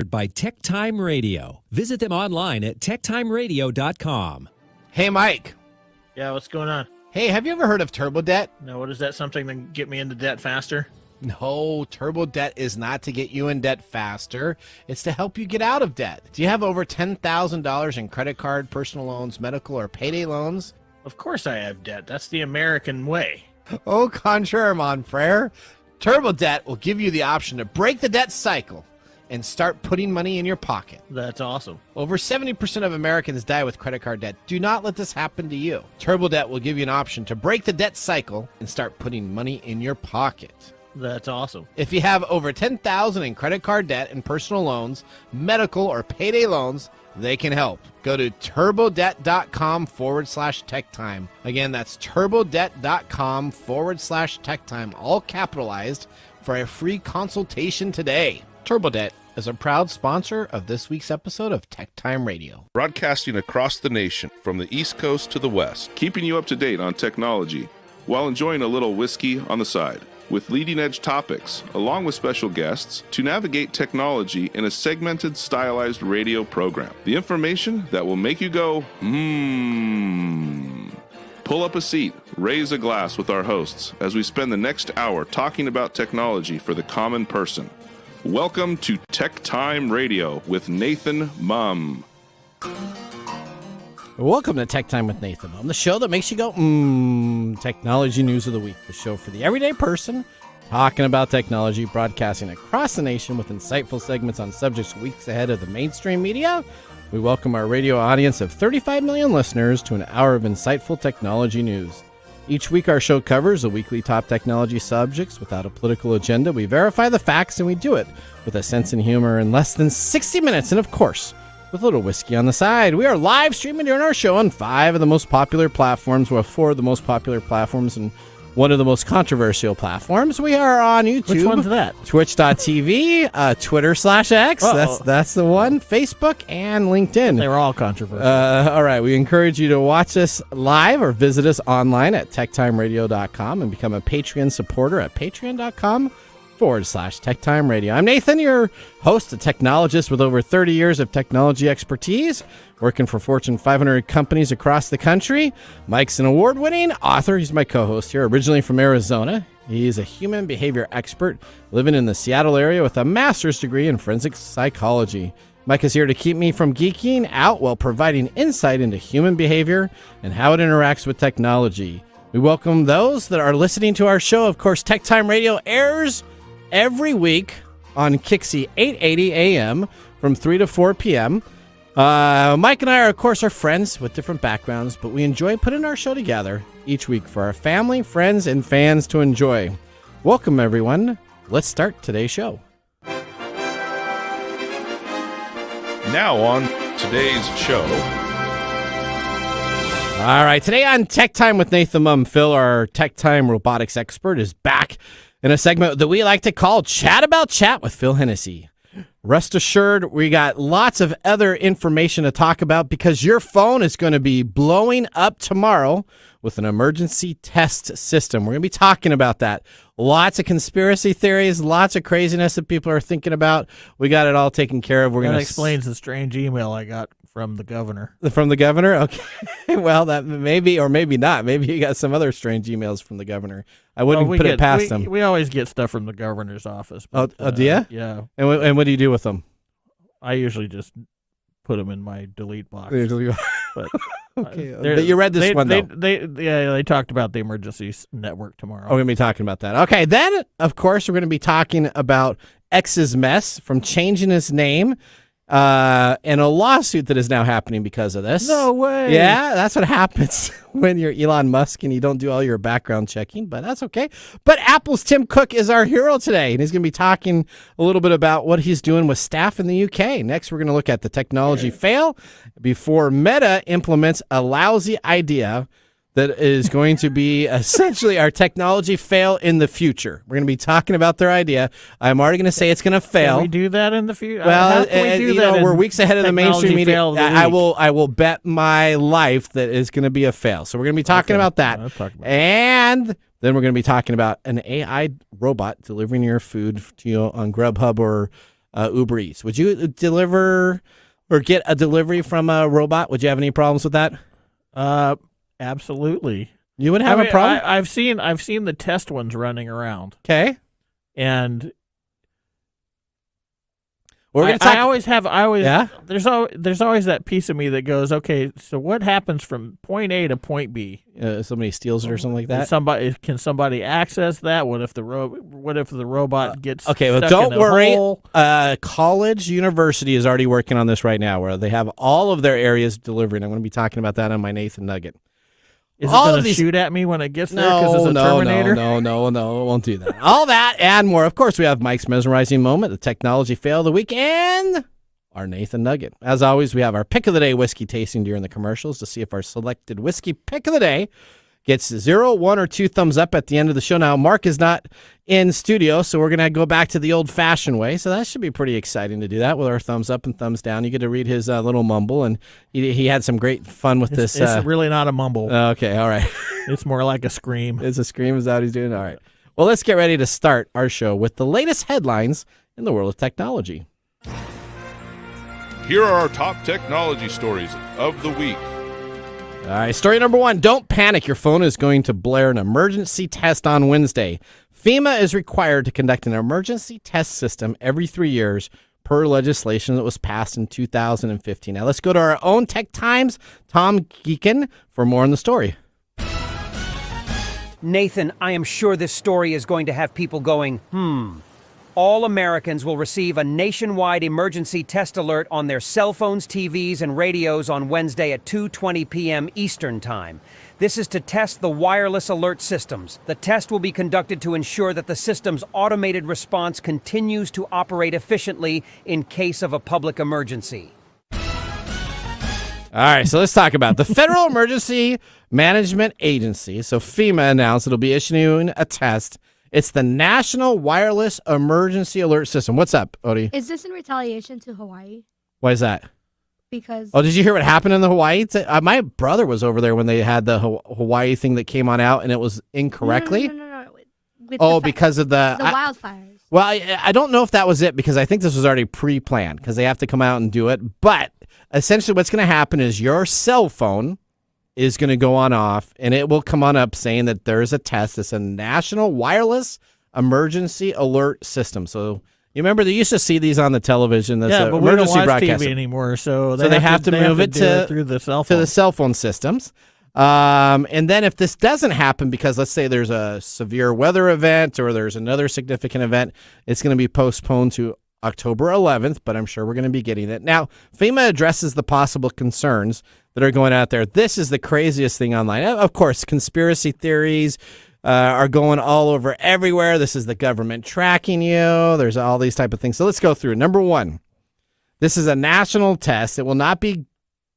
By TechTime Radio. Visit them online at techtimeradio.com. Hey, Mike. Yeah, what's going on? Hey, have you ever heard of turbo debt? No, what is that? Something to get me into debt faster? No, turbo debt is not to get you in debt faster. It's to help you get out of debt. Do you have over $10,000 in credit card, personal loans, medical, or payday loans? Of course I have debt. That's the American way. Au contraire, mon frere. Turbo debt will give you the option to break the debt cycle and start putting money in your pocket. That's awesome. Over 70% of Americans die with credit card debt. Do not let this happen to you. Turbo debt will give you an option to break the debt cycle and start putting money in your pocket. That's awesome. If you have over $10,000 in credit card debt and personal loans, medical or payday loans, they can help. Go to turbodebt.com/techtime. Again, that's turbodebt.com/techtime, all capitalized, for a free consultation today. TurboDebt is a proud sponsor of this week's episode of TechTime Radio. Broadcasting across the nation from the East Coast to the West, keeping you up to date on technology while enjoying a little whiskey on the side, with leading-edge topics, along with special guests, to navigate technology in a segmented, stylized radio program. The information that will make you go, Mmm. Pull up a seat, raise a glass with our hosts as we spend the next hour talking about technology for the common person. Welcome to TechTime Radio with Nathan Mumm. Welcome to Tech Time with Nathan Mumm, the show that makes you go, technology news of the week. The show for the everyday person talking about technology, broadcasting across the nation with insightful segments on subjects weeks ahead of the mainstream media. We welcome our radio audience of 35 million listeners to an hour of insightful technology news. Each week, our show covers a weekly top technology subjects without a political agenda. We verify the facts, and we do it with a sense and humor in less than 60 minutes, and of course, with a little whiskey on the side. We are live streaming during our show on 5 of the most popular platforms. We have 4 of the most popular platforms and 1 of the most controversial platforms. We are on YouTube. Which one's that? Twitch.tv, Twitter/X. That's the one. Facebook and LinkedIn. They were all controversial. All right. We encourage you to watch us live or visit us online at techtimeradio.com and become a Patreon supporter at patreon.com/TechTime Radio. I'm Nathan, your host, a technologist with over 30 years of technology expertise, working for Fortune 500 companies across the country. Mike's an award-winning author. He's my co-host here, originally from Arizona. He's a human behavior expert living in the Seattle area with a master's degree in forensic psychology. Mike is here to keep me from geeking out while providing insight into human behavior and how it interacts with technology. We welcome those that are listening to our show. Of course, Tech Time Radio airs every week on Kixie 880 AM from 3 to 4 p.m. Mike and I, are, of course, are friends with different backgrounds, but we enjoy putting our show together each week for our family, friends, and fans to enjoy. Welcome, everyone. Let's start today's show. Now on today's show. All right, today on Tech Time with Nathan Mumm, Phil, our Tech Time robotics expert, is back in a segment that we like to call Chat About Chat with Phil Hennessy. Rest assured, we got lots of other information to talk about because your phone is going to be blowing up tomorrow with an emergency test system. We're going to be talking about that. Lots of conspiracy theories, lots of craziness that people are thinking about. We got it all taken care of. That explains the strange email I got from the governor. From the governor? Okay. Well, that maybe or maybe not. Maybe you got some other strange emails from the governor. I wouldn't put it past them. We always get stuff from the governor's office. But, do you? Yeah. And what do you do with them? I usually just put them in my delete box. But okay. You read this one, though. They talked about the emergency network tomorrow. Oh, we're going to be talking about that. Okay, then, of course, we're going to be talking about X's mess from changing his name and a lawsuit that is now happening because of this. No way. Yeah, that's what happens when you're Elon Musk and you don't do all your background checking, but that's okay. But Apple's Tim Cook is our hero today, and he's going to be talking a little bit about what he's doing with staff in the UK. Next, we're going to look at the technology fail before Meta implements a lousy idea that is going to be essentially our technology fail in the future. We're going to be talking about their idea. I'm already going to say it's going to fail. Can we do that in the future? Well, we're weeks ahead of the mainstream media. I will bet my life that it's going to be a fail. So we're going to be talking about that. And then we're going to be talking about an AI robot delivering your food to you on Grubhub or Uber Eats. Would you deliver or get a delivery from a robot? Would you have any problems with that? Absolutely. You would have a problem? I've seen the test ones running around. Okay. And I always yeah. There's always that piece of me that goes, okay, so what happens from point A to point B? Somebody steals it or something like that. Can somebody access that? What if the robot gets okay? Well, stuck don't in a worry. hole? College University is already working on this right now, where they have all of their areas delivering. I'm going to be talking about that on my Nathan Nugget. Is it going to shoot at me when it gets there because it's a Terminator? No, it won't do that. All that and more. Of course, we have Mike's mesmerizing moment, the technology fail of the week, and our Nathan Nugget. As always, we have our pick of the day whiskey tasting during the commercials to see if our selected whiskey pick of the day gets 0, 1, or 2 thumbs up at the end of the show. Now, Mark is not in studio, so we're going to go back to the old-fashioned way. So that should be pretty exciting to do that with our thumbs up and thumbs down. You get to read his little mumble, and he had some great fun with this. It's really not a mumble. Okay, all right. It's more like a scream. It's a scream? Is that what he's doing? All right. Well, let's get ready to start our show with the latest headlines in the world of technology. Here are our top technology stories of the week. All right, story number 1. Don't panic. Your phone is going to blare an emergency test on Wednesday. FEMA is required to conduct an emergency test system every 3 years per legislation that was passed in 2015. Now, let's go to our own Tech Times, Tom Geekin, for more on the story. Nathan, I am sure this story is going to have people going, All Americans will receive a nationwide emergency test alert on their cell phones, TVs, and radios on Wednesday at 2:20 p.m. Eastern Time. This is to test the wireless alert systems. The test will be conducted to ensure that the system's automated response continues to operate efficiently in case of a public emergency. All right, so let's talk about the Federal Emergency Management Agency. So FEMA announced it'll be issuing a test. It's the National Wireless Emergency Alert System. What's up, Odie? Is this in retaliation to Hawaii? Why is that? Because... Oh, did you hear what happened in the Hawaii? My brother was over there when they had the Hawaii thing that came on out, and it was incorrectly? No. Because of the wildfires. Well, I don't know if that was it, because I think this was already pre-planned, because they have to come out and do it. But essentially what's going to happen is your cell phone is going to go on off, and it will come on up saying that there's a test. It's a National Wireless Emergency Alert System. So you remember they used to see these on the television. That's but we don't watch TV anymore, so they have to move it through the cell phone. To the cell phone systems. And then if this doesn't happen, because let's say there's a severe weather event or there's another significant event, it's going to be postponed to October 11th, but I'm sure we're going to be getting it. Now, FEMA addresses the possible concerns that are going out there. This is the craziest thing online. Of course, conspiracy theories are going all over everywhere. This is the government tracking you. There's all these type of things. So let's go through. Number 1, this is a national test. It will not be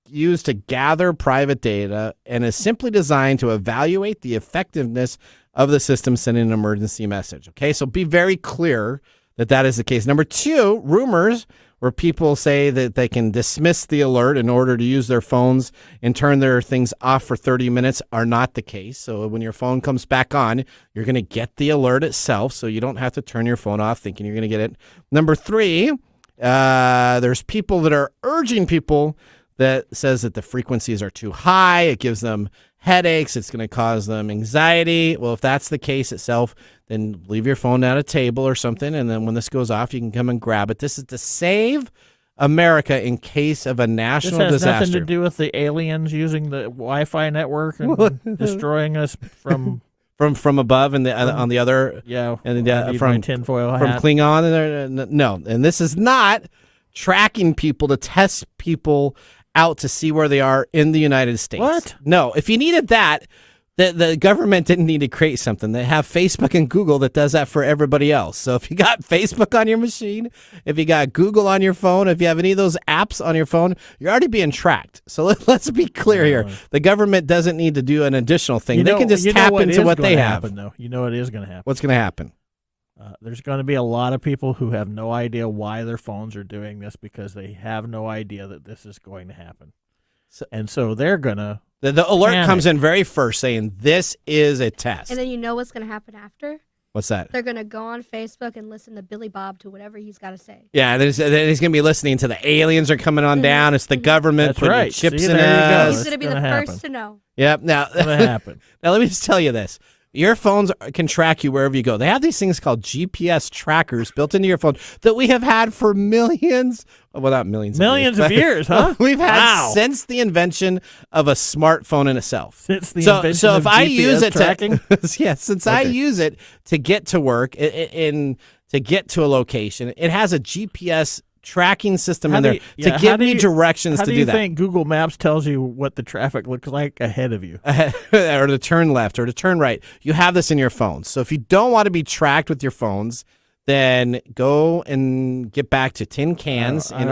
used to gather private data and is simply designed to evaluate the effectiveness of the system sending an emergency message. Okay, so be very clear that is the case. Number 2, rumors where people say that they can dismiss the alert in order to use their phones and turn their things off for 30 minutes are not the case. So when your phone comes back on, you're going to get the alert itself, so you don't have to turn your phone off thinking you're going to get it. Number 3, there's people that are urging people that says that the frequencies are too high. It gives them headaches. It's going to cause them anxiety. Well, if that's the case itself, then leave your phone at a table or something, and then when this goes off, you can come and grab it. This is to save America in case of a national disaster. This has nothing to do with the aliens using the Wi-Fi network and destroying us from above and on the other and from tinfoil hat. From Klingon. No, and this is not tracking people to test people out to see where they are in the United States. What? No, if you needed that, the government didn't need to create something. They have Facebook and Google that does that for everybody else. So if you got Facebook on your machine, if you got Google on your phone, if you have any of those apps on your phone, you're already being tracked. So let's be clear here. The government doesn't need to do an additional thing. They can just tap into what they have. You know what is going to happen. What's going to happen? There's going to be a lot of people who have no idea why their phones are doing this because they have no idea that this is going to happen. So they're going to... The alert comes in very first saying, this is a test. And then you know what's going to happen after? What's that? They're gonna go on Facebook and listen to Billy Bob to whatever he's got to say. Yeah, he's going to be listening to the aliens are coming on down. It's the government That's putting right. chips See, in there you go. us. He's gonna be the gonna happen. first to know. Yep. Now, It's going to happen. now, let me just tell you this. Your phones can track you wherever you go. They have these things called GPS trackers built into your phone that we have had for millions. Well, not millions. Millions of of years, huh? We've had Wow. since the invention of a smartphone in itself. Since the so invention if of I GPS use it tracking? since I Okay. use it to get to work to get to a location, it has a GPS tracking system in there to give me directions how to do do you that. think Google Maps tells you what the traffic looks like ahead of you? Or to turn left or to turn right. You have this in your phones. So if you don't want to be tracked with your phones, then go and get back to tin cans on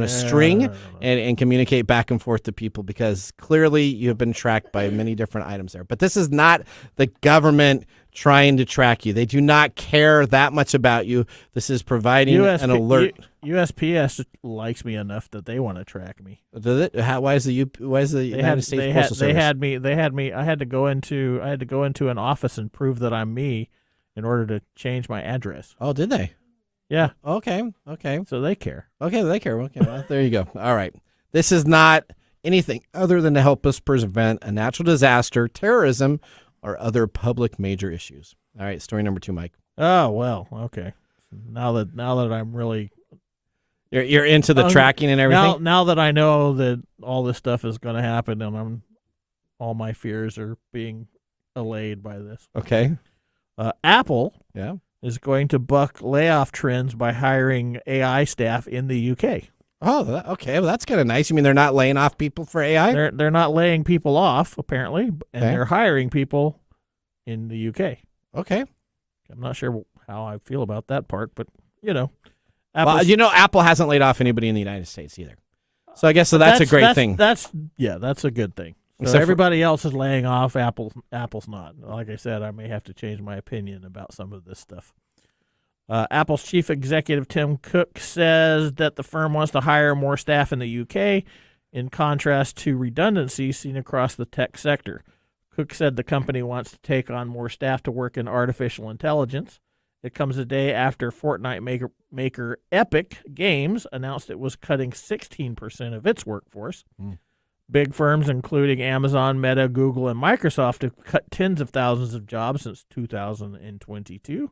a string and communicate back and forth to people, because clearly you have been tracked by many different items there. But this is not the government trying to track you. They do not care that much about you. This is providing an alert. USPS likes me enough that they want to track me. Does it? Why is the United States Postal Service? They had me. I had to go into an office and prove that I'm me in order to change my address. Oh, did they? Yeah. Okay. So they care. Okay, they care. Okay, well, there you go. All right. This is not anything other than to help us prevent a natural disaster, terrorism, or other public major issues. All right, story number 2, Mike. Oh well. Okay. Now that I'm really You're into the tracking and everything. now that I know that all this stuff is going to happen, and all my fears are being allayed by this. Okay. Apple Yeah. is going to buck layoff trends by hiring AI staff in the UK. Oh, okay. Well, that's kind of nice. You mean they're not laying off people for AI? They're not laying people off apparently, and Okay. they're hiring people in the UK. Okay. I'm not sure how I feel about that part, but Well, Apple's- Apple hasn't laid off anybody in the United States either. So I guess that's a great thing. That's a good thing. So Except for- everybody else is laying off. Apple's not. Like I said, I may have to change my opinion about some of this stuff. Apple's chief executive Tim Cook says that the firm wants to hire more staff in the UK, in contrast to redundancy seen across the tech sector. Cook said the company wants to take on more staff to work in artificial intelligence. It comes a day after Fortnite maker Epic Games announced it was cutting 16% of its workforce. Big firms, including Amazon, Meta, Google, and Microsoft, have cut tens of thousands of jobs since 2022.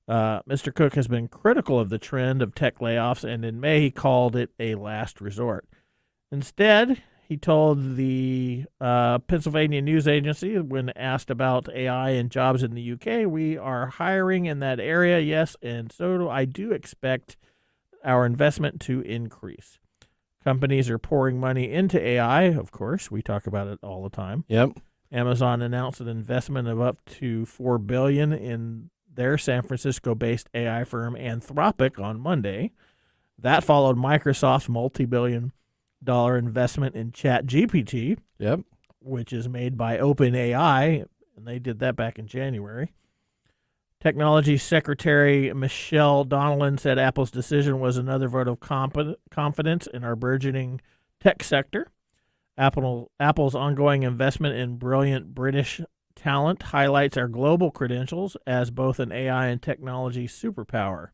Mr. Cook has been critical of the trend of tech layoffs, and in May he called it a last resort. Instead, he told the Pennsylvania news agency, when asked about AI and jobs in the UK, "We are hiring in that area, yes, and so I do expect our investment to increase." Companies are pouring money into AI, of course. We talk about it all the time. Yep. Amazon announced an investment of up to $4 billion in their San Francisco-based AI firm Anthropic on Monday. That followed Microsoft's multi-billion-dollar investment in ChatGPT, Yep. which is made by OpenAI, and they did that back in January. Technology Secretary Michelle Donnellan said Apple's decision was another vote of confidence in our burgeoning tech sector. Apple's ongoing investment in brilliant British talent highlights our global credentials as both an AI and technology superpower.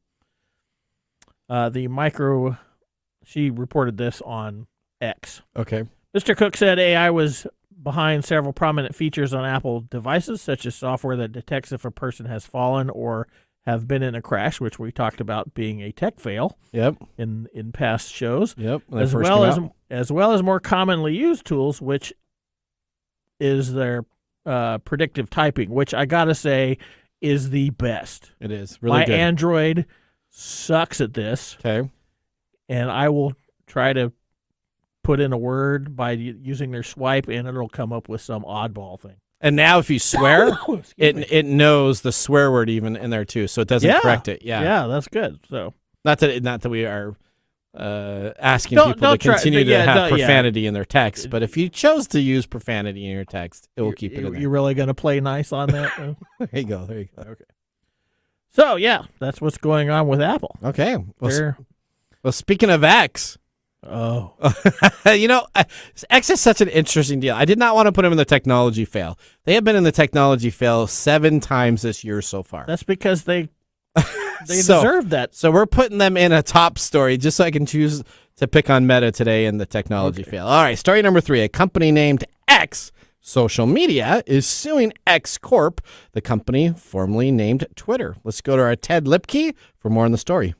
She reported this on X. Okay. Mr. Cook said AI was behind several prominent features on Apple devices, such as software that detects if a person has fallen or have been in a crash, which we talked about being a tech fail Yep. in past shows, Yep. When as they first well came as out. as well as more commonly used tools, which is their predictive typing, which I gotta say is the best. It is really My good. Android sucks at this, Okay. and I will try to put in a word by using their swipe, and it'll come up with some oddball thing. And now if you swear, it knows the swear word even in there too, so it doesn't correct it. Yeah. that's good. So Not that we are asking Don't people to try- continue to yeah, have don't- yeah. profanity in their text, but if you chose to use profanity in your text, it will keep it in there. You're really going to play nice on that? There you go. There you go. Okay. So, yeah, that's what's going on with Apple. Okay. They're- Well, speaking of X, Oh. X is such an interesting deal. I did not want to put them in the technology fail. They have been in the technology fail 7 times this year so far. That's because they deserve that. So we're putting them in a top story just so I can choose to pick on Meta today in the technology fail. All right, story number 3. A company named X Social Media is suing X Corp, the company formerly named Twitter. Let's go to our Ted Lipke for more on the story.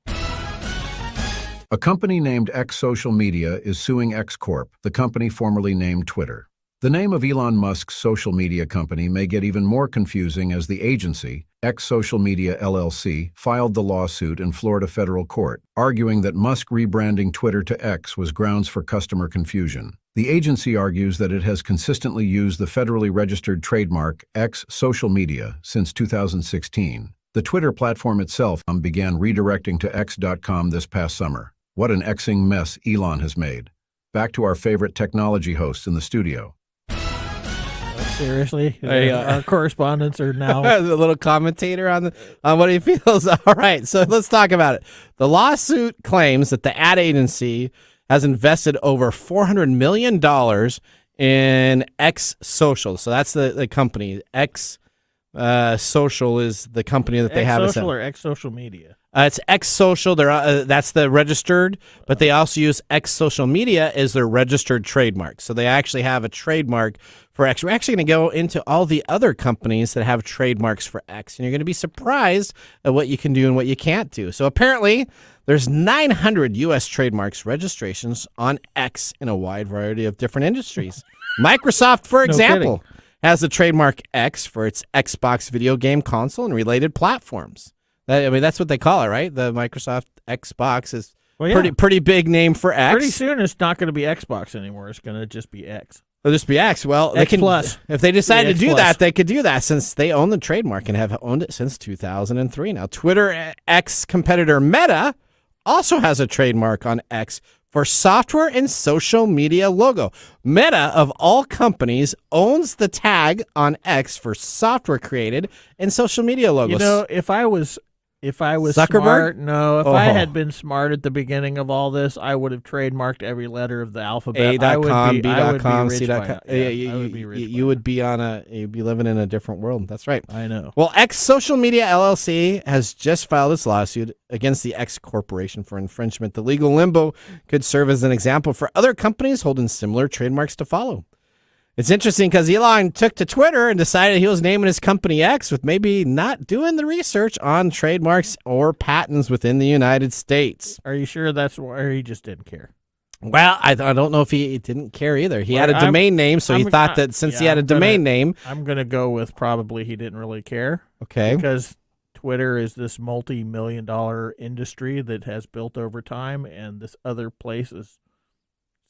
A company named X Social Media is suing X Corp, the company formerly named Twitter. The name of Elon Musk's social media company may get even more confusing as the agency, X Social Media LLC, filed the lawsuit in Florida federal court, arguing that Musk rebranding Twitter to X was grounds for customer confusion. The agency argues that it has consistently used the federally registered trademark X Social Media since 2016. The Twitter platform itself began redirecting to X.com this past summer. What an Xing mess Elon has made. Back to our favorite technology hosts in the studio. Seriously? Our correspondents are now... The little commentator on what he feels. All right, so let's talk about it. The lawsuit claims that the ad agency has invested over $400 million in X Social. So that's the company. X Social is the company that they have. X Social or X Social Media? It's X Social. That's the registered, but they also use X Social Media as their registered trademark. So they actually have a trademark for X. We're actually going to go into all the other companies that have trademarks for X, and you're going to be surprised at what you can do and what you can't do. So apparently, there's 900 U.S. trademarks registrations on X in a wide variety of different industries. Microsoft, for example, has the trademark X for its Xbox video game console and related platforms. That's what they call it, right? The Microsoft Xbox is pretty big name for X. Pretty soon, it's not going to be Xbox anymore. It's going to just be X. It'll just be X. Well, X Plus. If they decide to do Plus. that, they could do that since they own the trademark and have owned it since 2003. Now, Twitter X competitor Meta also has a trademark on X for software and social media logo. Meta, of all companies, owns the tag on X for software created and social media logos. You know, if I was Zuckerberg? smart, I had been smart at the beginning of all this, I would have trademarked every letter of the alphabet. A.com, B.com, C.com. You would be you'd be living in a different world. That's right. I know. Well, X Social Media LLC has just filed its lawsuit against the X Corporation for infringement. The legal limbo could serve as an example for other companies holding similar trademarks to follow. It's interesting because Elon took to Twitter and decided he was naming his company X with maybe not doing the research on trademarks or patents within the United States. Are you sure that's why he just didn't care? Well, I don't know if he didn't care either. He had a domain name, so he thought that since he had a domain name... I'm going to go with probably he didn't really care. Okay. Because Twitter is this multi-million-dollar industry that has built over time, and this other place is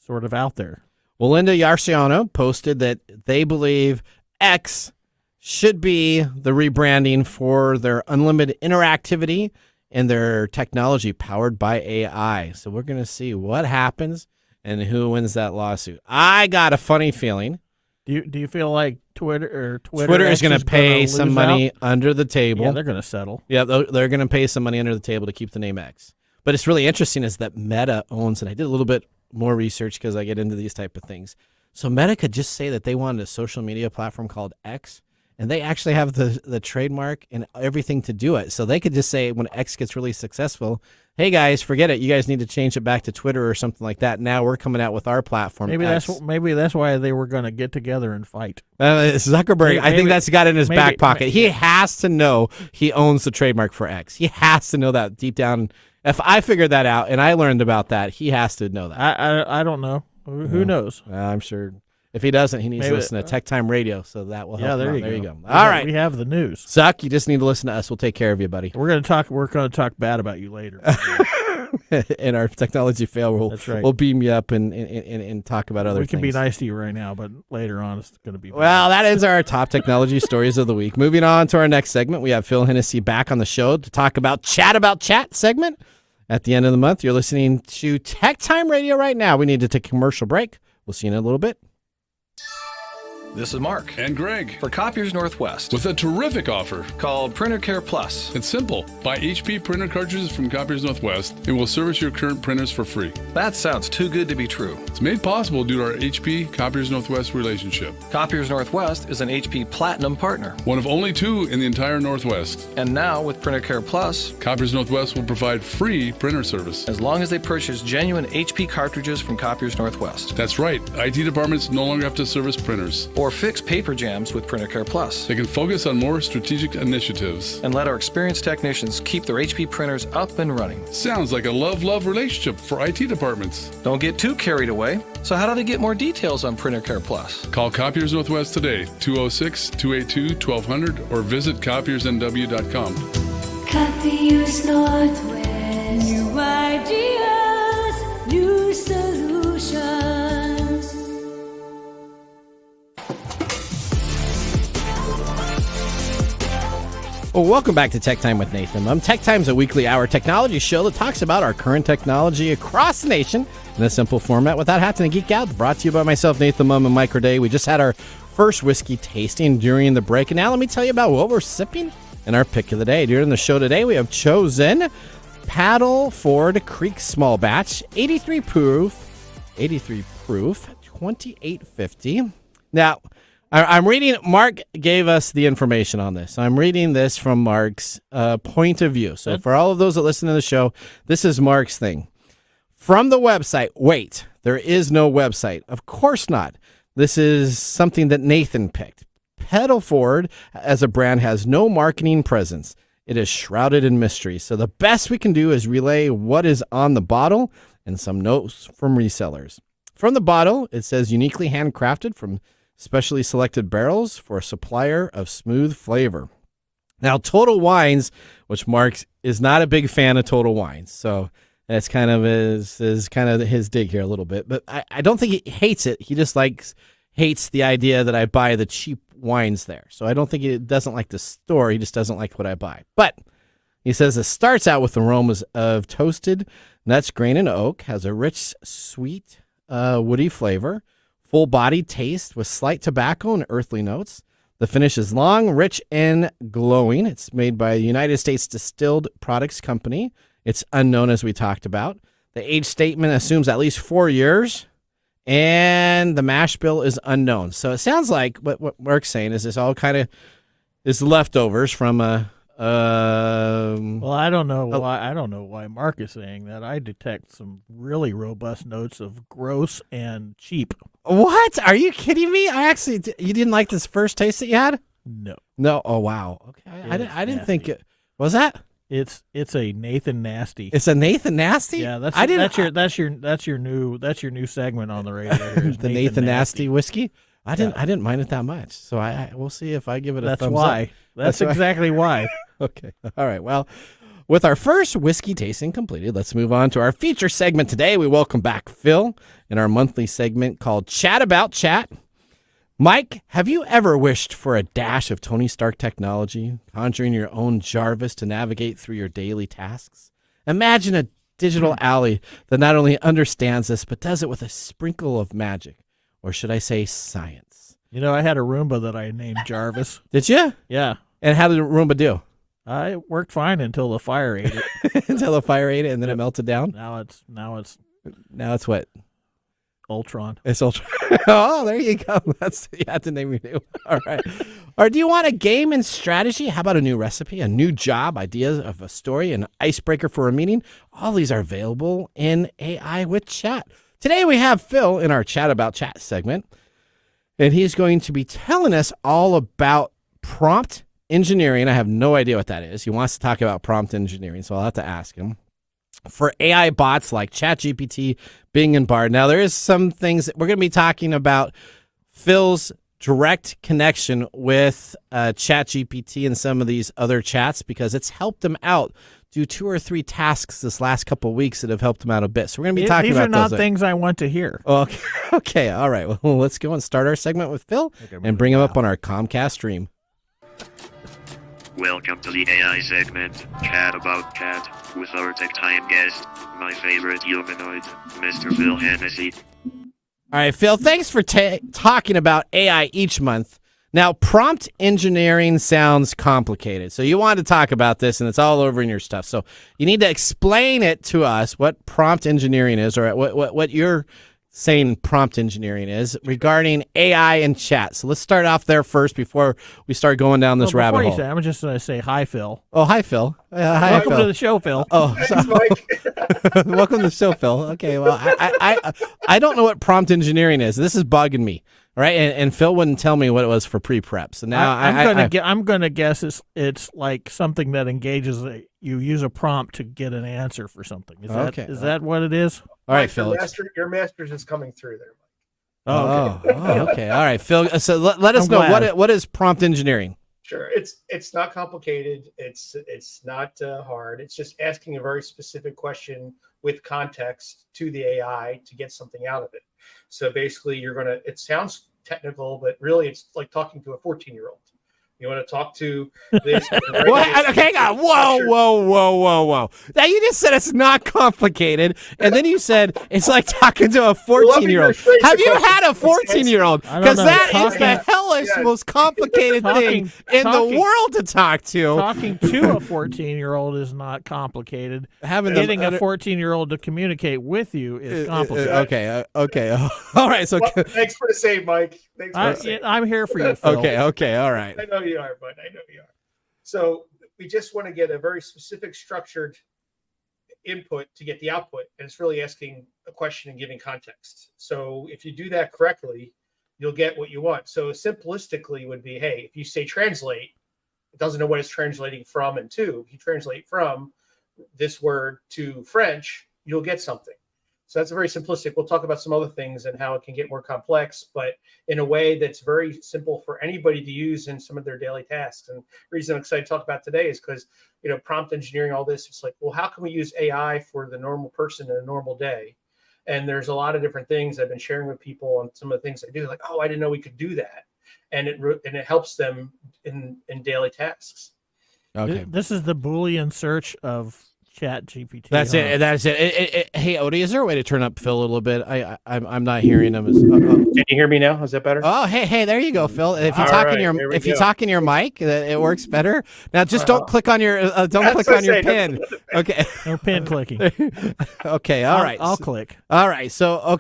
sort of out there. Well, Linda Yarciano posted that they believe X should be the rebranding for their unlimited interactivity and their technology powered by AI. So we're going to see what happens and who wins that lawsuit. I got a funny feeling. Do you feel like Twitter is going to pay some money under the table? Yeah, they're going to settle. Yeah, they're going to pay some money under the table to keep the name X. But it's really interesting is that Meta owns, and I did a little bit more research because I get into these type of things. So Meta could just say that they wanted a social media platform called X, and they actually have the trademark and everything to do it. So they could just say when X gets really successful, hey guys, forget it. You guys need to change it back to Twitter or something like that. Now we're coming out with our platform. Maybe X. that's why they were going to get together and fight. Zuckerberg, I think that's got in his back pocket. He has to know he owns the trademark for X. He has to know that deep down. If I figured that out and I learned about that, he has to know that. I don't know. Who knows? I'm sure. If he doesn't, he needs to listen to TechTime Radio, so that will help. Yeah, there you go. All right, we have the news. Zuck, you just need to listen to us. We'll take care of you, buddy. We're going to talk bad about you later. In our technology fail, That's right. We'll beam you up and talk about other things. We can be nice to you right now, but later on it's going to be bad. Well, that ends our top technology stories of the week. Moving on to our next segment, we have Phil Hennessy back on the show to talk about Chat segment. At the end of the month, you're listening to Tech Time Radio right now. We need to take a commercial break. We'll see you in a little bit. This is Mark. And Greg. For Copiers Northwest. With a terrific offer. Called Printer Care Plus. It's simple. Buy HP printer cartridges from Copiers Northwest and we'll service your current printers for free. That sounds too good to be true. It's made possible due to our HP Copiers Northwest relationship. Copiers Northwest is an HP Platinum partner. One of only 2 in the entire Northwest. And now with Printer Care Plus, Copiers Northwest will provide free printer service. As long as they purchase genuine HP cartridges from Copiers Northwest. That's right. IT departments no longer have to service printers. Or fix paper jams with Printer Care Plus. They can focus on more strategic initiatives. And let our experienced technicians keep their HP printers up and running. Sounds like a love-love relationship for IT departments. Don't get too carried away. So how do they get more details on Printer Care Plus? Call Copiers Northwest today, 206-282-1200, or visit copiersnw.com. Copiers Northwest. New ideas, new solutions. Well, welcome back to Tech Time with Nathan Mumm. Tech Time's a weekly hour technology show that talks about our current technology across the nation in a simple format without having to geek out. Brought to you by myself, Nathan Mumm, and Mike Day. We just had our first whiskey tasting during the break, and now let me tell you about what we're sipping and our pick of the day. During the show today, we have chosen Paddle Ford Creek Small Batch, 83 proof, 2850. Now, I'm reading, Mark gave us the information on this. I'm reading this from Mark's point of view. So for all of those that listen to the show, this is Mark's thing. From the website, wait, there is no website. Of course not. This is something that Nathan picked. Paddle Ford as a brand has no marketing presence. It is shrouded in mystery. So the best we can do is relay what is on the bottle and some notes from resellers. From the bottle, it says uniquely handcrafted from specially selected barrels for a supplier of smooth flavor. Now, Total Wines, which Mark is not a big fan of Total Wines, so that's kind of is kind of his dig here a little bit. But I don't think he hates it. He just hates the idea that I buy the cheap wines there. So I don't think he doesn't like the store. He just doesn't like what I buy. But he says it starts out with aromas of toasted nuts, grain, and oak, has a rich, sweet, woody flavor. Full-bodied taste with slight tobacco and earthly notes. The finish is long, rich, and glowing. It's made by the United States Distilled Products Company. It's unknown, as we talked about. The age statement assumes at least 4 years, and the mash bill is unknown. So it sounds like what Mark's saying is this all kind of is leftovers from a. Well, I don't know why Mark is saying that. I detect some really robust notes of gross and cheap. What? Are you kidding me? You didn't like this first taste that you had? No. No. Oh wow. Okay. I didn't think it was that. It's a Nathan Nasty. It's a Nathan Nasty. Yeah, that's your new segment on the radio. Here, the Nathan Nasty whiskey. I didn't mind it that much. So we'll see if I give it a thumbs up. That's exactly why. Okay. All right. Well, with our first whiskey tasting completed, let's move on to our feature segment today. We welcome back Phil in our monthly segment called Chat About Chat. Mike, have you ever wished for a dash of Tony Stark technology, conjuring your own Jarvis to navigate through your daily tasks? Imagine a digital ally that not only understands this, but does it with a sprinkle of magic. Or should I say science? You know, I had a Roomba that I named Jarvis. Did you? Yeah. And how did the Roomba do? It worked fine until the fire ate it. Until the fire ate it, and then it melted down? Now it's what? Ultron. It's Ultron. Oh, there you go. You had to name your new. All right. Or do you want a game and strategy? How about a new recipe, a new job, ideas of a story, an icebreaker for a meeting? All these are available in AI with Chat. Today we have Phil in our Chat About Chat segment, and he's going to be telling us all about prompt engineering. I have no idea what that is. He wants to talk about prompt engineering, so I'll have to ask him. For AI bots like ChatGPT, Bing, and Bard. Now, there is some things that we're going to be talking about Phil's direct connection with ChatGPT and some of these other chats because it's helped him out do 2 or 3 tasks this last couple of weeks that have helped him out a bit. So we're going to be talking about those. These are not things I want to hear. Okay. All right. Well, let's go and start our segment with Phil and bring him up on our Comcast stream. Welcome to the AI segment, Chat About Chat, with our tech time guest, my favorite humanoid, Mr. Phil Hennessy. All right, Phil, thanks for talking about AI each month. Now, prompt engineering sounds complicated. So you wanted to talk about this, and it's all over in your stuff. So you need to explain it to us, what prompt engineering is, or what you're saying prompt engineering is regarding AI and chat. So let's start off there first before we start going down this rabbit hole. I'm just going to say hi, Phil. Oh, hi, Phil. Hi, Welcome Phil. to the show, Phil. Oh, Thanks, Mike. welcome to the show, Phil. Okay, well, I don't know what prompt engineering is. This is bugging me, right? And Phil wouldn't tell me what it was for pre-prep. So now I'm gonna guess it's like something that engages you use a prompt to get an answer for something. Is that what it is? All right, Phil. Your master's is coming through there, Mike. Okay. All right, Phil. So let us know what is prompt engineering. Sure. It's not complicated. It's not hard. It's just asking a very specific question with context to the AI to get something out of it. So basically, it sounds technical, but really it's like talking to a 14-year-old. You want to talk to this? Hang on. Whoa. Now you just said it's not complicated, and then you said it's like talking to a 14-year-old. Have you had a 14-year-old? Because that is the hellish most complicated thing in the world to talk to. Talking to a 14-year-old is not complicated. Getting a 14-year-old to communicate with you is complicated. Okay. All right. So thanks for the save, Mike. I'm here for you, Phil. Okay. All right. I know you are, bud. I know you are. So we just want to get a very specific, structured input to get the output, and it's really asking a question and giving context. So if you do that correctly, you'll get what you want. So simplistically would be, hey, if you say translate, it doesn't know what it's translating from and to. If you translate from this word to French, you'll get something. So that's a very simplistic. We'll talk about some other things and how it can get more complex, but in a way that's very simple for anybody to use in some of their daily tasks. And the reason I'm excited to talk about today is because, prompt engineering, all this, it's like, well, how can we use AI for the normal person in a normal day? And there's a lot of different things I've been sharing with people on some of the things I do, like, oh, I didn't know we could do that. And it helps them in daily tasks. Okay. This is the Boolean search of Chat GPT. That's it. Hey, Odie, is there a way to turn up Phil a little bit? I'm not hearing him. Can you hear me now? Is that better? Oh, hey, there you go, Phil. If you talk in your mic, it works better. Now, just don't click on your pin. Okay, no pin clicking. Okay, all right. I'll click. All right. So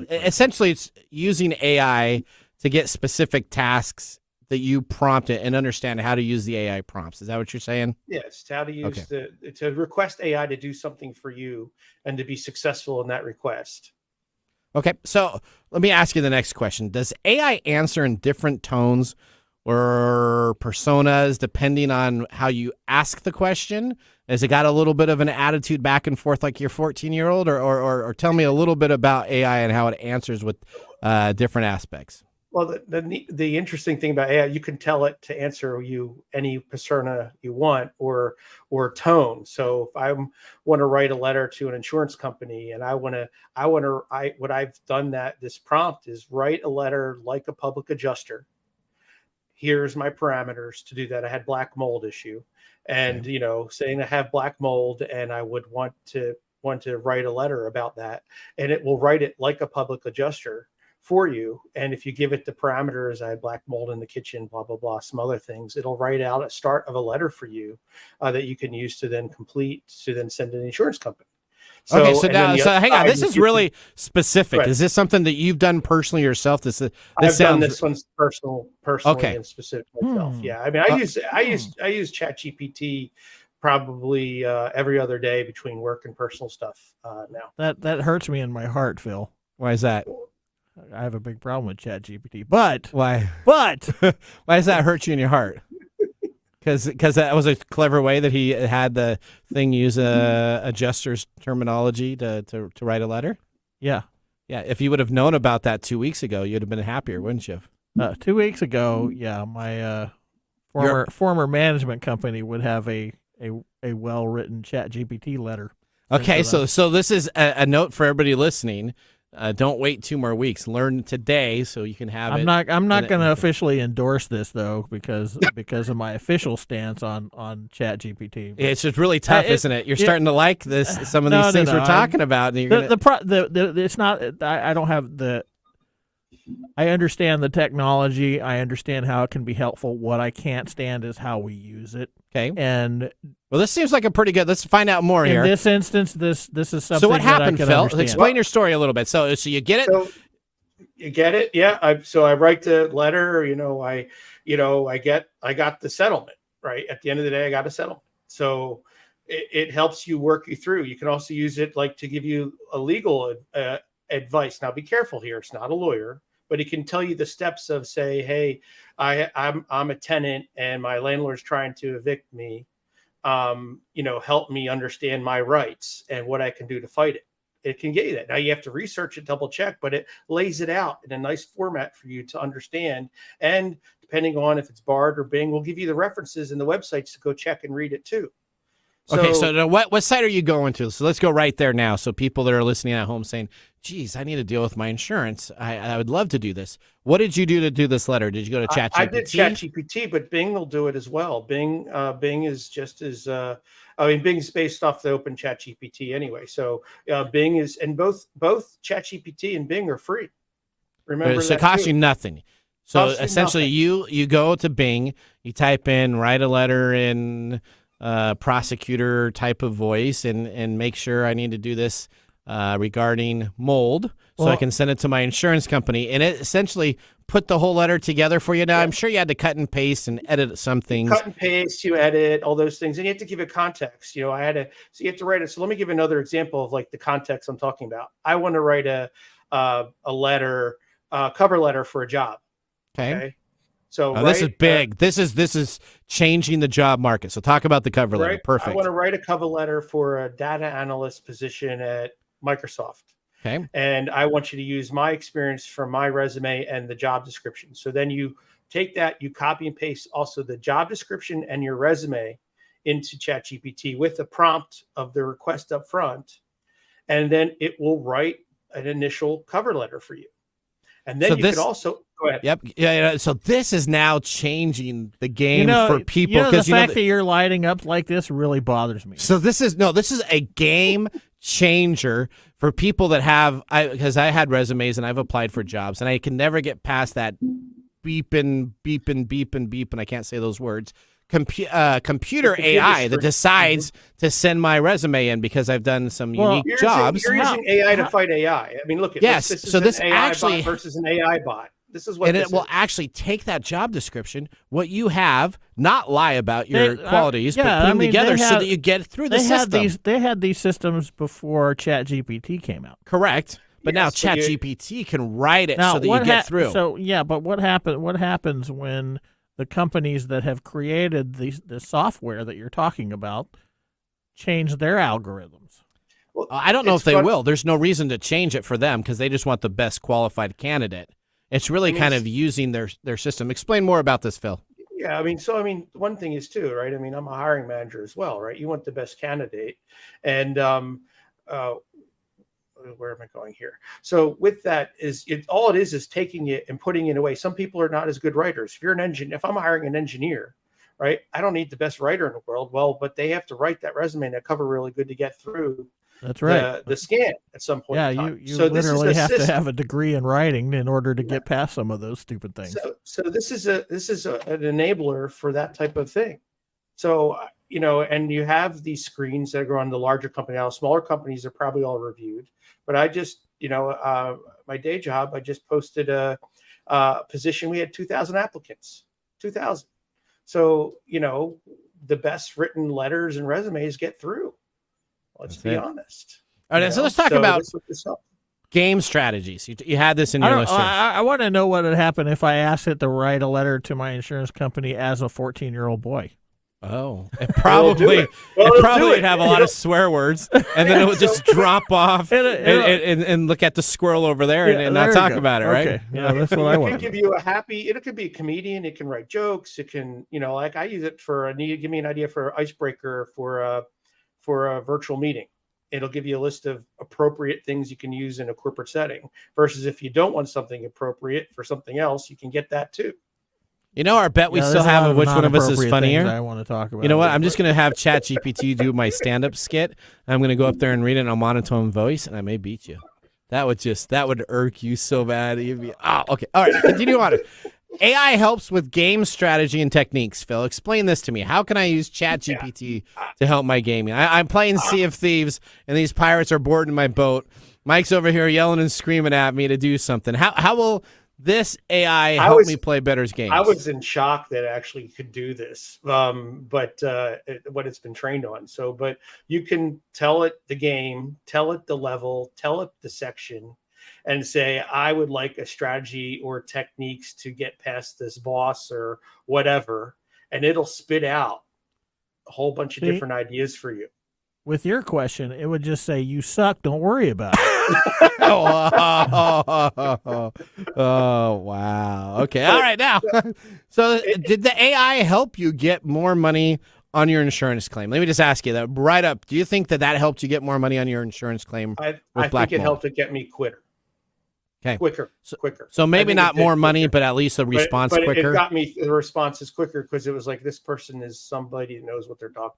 essentially, it's using AI to get specific tasks that you prompt it and understand how to use the AI prompts. Is that what you're saying? Yes, how to use to request AI to do something for you and to be successful in that request. Okay, so let me ask you the next question. Does AI answer in different tones or personas depending on how you ask the question? Has it got a little bit of an attitude back and forth like your 14-year-old? Or tell me a little bit about AI and how it answers with different aspects. Well, the interesting thing about AI, you can tell it to answer you any persona you want or tone. So if I want to write a letter to an insurance company and what I've done this prompt is write a letter like a public adjuster. Here's my parameters to do that. I had black mold issue, and saying I have black mold and I would want to write a letter about that, and it will write it like a public adjuster for you. And if you give it the parameters, I had black mold in the kitchen, blah, blah, blah, some other things, it'll write out a start of a letter for you that you can use to then send to the insurance company. So hang on. This is really specific. Right. Is this something that you've done personally yourself? I've done this one's personally and specific myself. Yeah. I mean, I use ChatGPT probably every other day between work and personal stuff now. That hurts me in my heart, Phil. Why is that? I have a big problem with ChatGPT, but why? But why does that hurt you in your heart? Because that was a clever way that he had the thing use adjuster's terminology to write a letter. Yeah. If you would have known about that 2 weeks ago, you'd have been happier, wouldn't you? 2 weeks ago, my former management company would have a well-written ChatGPT letter. Okay, so this is a note for everybody listening. Don't wait 2 more weeks. Learn today so you can have it. I'm not going to officially endorse this though because of my official stance on ChatGPT. It's just really tough, isn't it? You're starting to like this. Some of these things we're talking about. And it's not. I don't have the. I understand the technology. I understand how it can be helpful. What I can't stand is how we use it. Okay. And well, this seems like a pretty good. Let's find out more here. In this instance, this is something. So what happened, that I can Phil? understand. Explain your story a little bit. So you get it. So you get it, yeah. I write the letter. I got the settlement. Right at the end of the day, I got a settlement. So it helps you work you through. You can also use it like to give you a legal advice. Now, be careful here. It's not a lawyer, but it can tell you the steps of, say, hey, I'm a tenant and my landlord's trying to evict me. Help me understand my rights and what I can do to fight it. It can get you that. Now you have to research it, double check, but it lays it out in a nice format for you to understand. And depending on if it's Bard or Bing, we'll give you the references and the websites to go check and read it too. Okay, so what site are you going to? So let's go right there now. So people that are listening at home saying, geez, I need to deal with my insurance. I would love to do this. What did you do to do this letter? Did you go to ChatGPT? I did ChatGPT, but Bing will do it as well. Bing is just as, Bing's based off the open ChatGPT anyway. So Bing is, and both ChatGPT and Bing are free. Remember so it costs you nothing. So essentially you go to Bing, you type in, write a letter in prosecutor type of voice and make sure I need to do this regarding mold so I can send it to my insurance company. And it essentially put the whole letter together for you. Now, I'm sure you had to cut and paste and edit some things. Cut and paste, you edit, all those things. And you have to give it context. So you have to write it. So let me give another example of like the context I'm talking about. I want to write a letter, cover letter for a job. Okay. So this is big. This is changing the job market. So talk about the cover letter. Perfect. I want to write a cover letter for a data analyst position at Microsoft. Okay. And I want you to use my experience from my resume and the job description. So then you take that, you copy and paste also the job description and your resume into ChatGPT with the prompt of the request up front. And then it will write an initial cover letter for you. And then can also go ahead. Yep. Yeah. So this is now changing the game for people. The fact that you're lighting up like this really bothers me. So this is a game changer for people that have, because I had resumes and I've applied for jobs and I can never get past that beeping. I can't say those words. Computer AI that decides to send my resume in because I've done some unique jobs. You're using AI to fight AI. I mean, look at this. This is so this an AI actually bot versus an AI bot. This is what, and it will actually take that job description, what you have, not lie about your qualities, but put them together so that you get through the system. They had these systems before ChatGPT came out. Correct. But now ChatGPT can write it so that you get through. But what happens when the companies that have created the software that you're talking about change their algorithms? Well, I don't know if they will. There's no reason to change it for them because they just want the best qualified candidate. It's really kind of using their system. Explain more about this, Phil. Yeah, one thing is too, right? I'm a hiring manager as well, right? You want the best candidate. And where am I going here? So with that all it is taking it and putting it away. Some people are not as good writers. If you're an engineer, if I'm hiring an engineer, right, I don't need the best writer in the world. Well, but they have to write that resume and that cover really good to get through. That's right. The scan at some point. Yeah, you literally have to have a degree in writing in order to get past some of those stupid things. So this is an enabler for that type of thing. So and you have these screens that go on the larger company. Now, smaller companies are probably all reviewed, but I just my day job, I just posted a position. We had 2,000 applicants. 2,000. So the best written letters and resumes get through. Let's be honest. All right, so let's talk about game strategies. You had this in your list. I want to know what would happen if I asked it to write a letter to my insurance company as a 14-year-old boy. Oh, it probably would have a lot of swear words, and then it would just drop off and look at the squirrel over there and not talk about it, right? Okay. Yeah, that's what I want. It can give you it could be a comedian. It can write jokes. It can, like I use it give me an idea for an icebreaker for a virtual meeting. It'll give you a list of appropriate things you can use in a corporate setting versus if you don't want something appropriate for something else, you can get that too. Our bet we still have of which one of us is funnier. I want to talk about. You know what? I'm just going to have ChatGPT do my stand-up skit. I'm going to go up there and read it in a monotone voice, and I may beat you. That would irk you so bad. You'd be, okay. All right, continue on. AI helps with game strategy and techniques. Phil, explain this to me. How can I use ChatGPT to help my gaming? I'm playing Sea of Thieves, and these pirates are boarding my boat. Mike's over here yelling and screaming at me to do something. How will this AI help me play better games? I was in shock that it actually could do this, but what it's been trained on. So, but you can tell it the game, tell it the level, tell it the section, and say, I would like a strategy or techniques to get past this boss or whatever, and it'll spit out a whole bunch of different ideas for you. With your question, it would just say, you suck, don't worry about it. Oh, wow. Okay. All right. Now, so did the AI help you get more money on your insurance claim? Let me just ask you that right up. Do you think that helped you get more money on your insurance claim? I think it helped it get me quicker. Okay. Quicker. So maybe not more money, but at least the response but quicker. It got me the responses quicker because it was like, this person is somebody that knows what they're talking.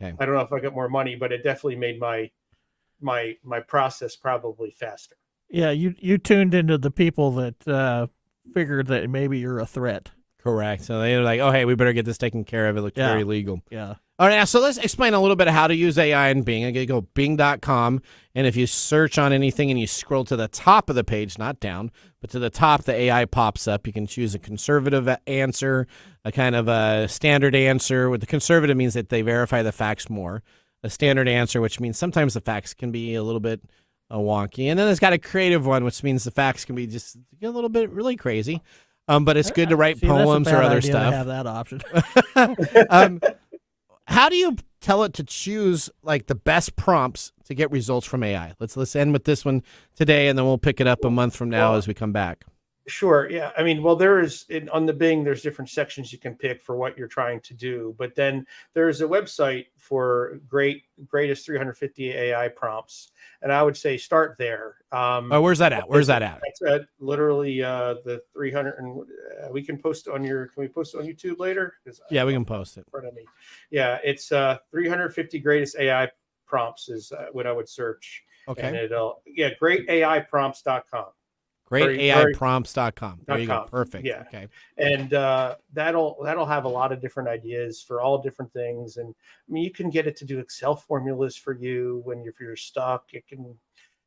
Okay. I don't know if I got more money, but it definitely made my process probably faster. Yeah, you tuned into the people that figured that maybe you're a threat. Correct. So they were like, oh, hey, we better get this taken care of. It looks very legal. Yeah. All right, now, so let's explain a little bit of how to use AI in Bing. I'm going to go bing.com, and if you search on anything and you scroll to the top of the page, not down, but to the top, the AI pops up. You can choose a conservative answer, a kind of a standard answer. With the conservative means that they verify the facts more. A standard answer, which means sometimes the facts can be a little bit wonky. And then it's got a creative one, which means the facts can be just a little bit really crazy. But it's good to write poems or other stuff. Have that option. How do you tell it to choose like the best prompts to get results from AI? Let's end with this one today, and then we'll pick it up a month from now as we come back. Sure. Yeah. I mean, well, on the Bing, there's different sections you can pick for what you're trying to do. But then there's a website for greatest 350 AI prompts. And I would say start there. Where's that at? Where's that at? That's at literally the 300. And we can post on can we post it on YouTube later? Yeah, we can post it. In front of me. Yeah. It's 350 greatest AI prompts is what I would search. Okay. And greataiprompts.com. GreatAIprompts.com. There you go. Perfect. Yeah. Okay. And that'll have a lot of different ideas for all different things. And I mean, you can get it to do Excel formulas for you if you're stuck.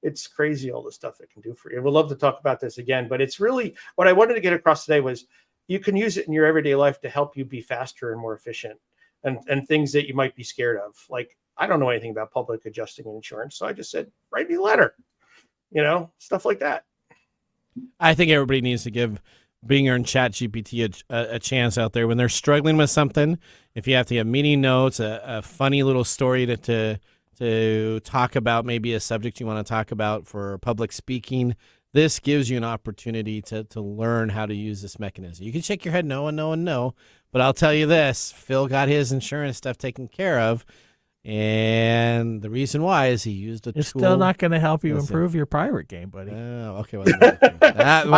It's crazy all the stuff it can do for you. We'd love to talk about this again, but it's really what I wanted to get across today was you can use it in your everyday life to help you be faster and more efficient and things that you might be scared of. Like, I don't know anything about public adjusting insurance. So I just said, write me a letter, stuff like that. I think everybody needs to give Bing and ChatGPT a chance out there when they're struggling with something. If you have to have meeting notes, a funny little story to talk about, maybe a subject you want to talk about for public speaking, this gives you an opportunity to learn how to use this mechanism. You can shake your head no, but I'll tell you this, Phil got his insurance stuff taken care of. And the reason why is he used a tool. It's still not going to help you improve your pirate game, buddy. Oh, okay. I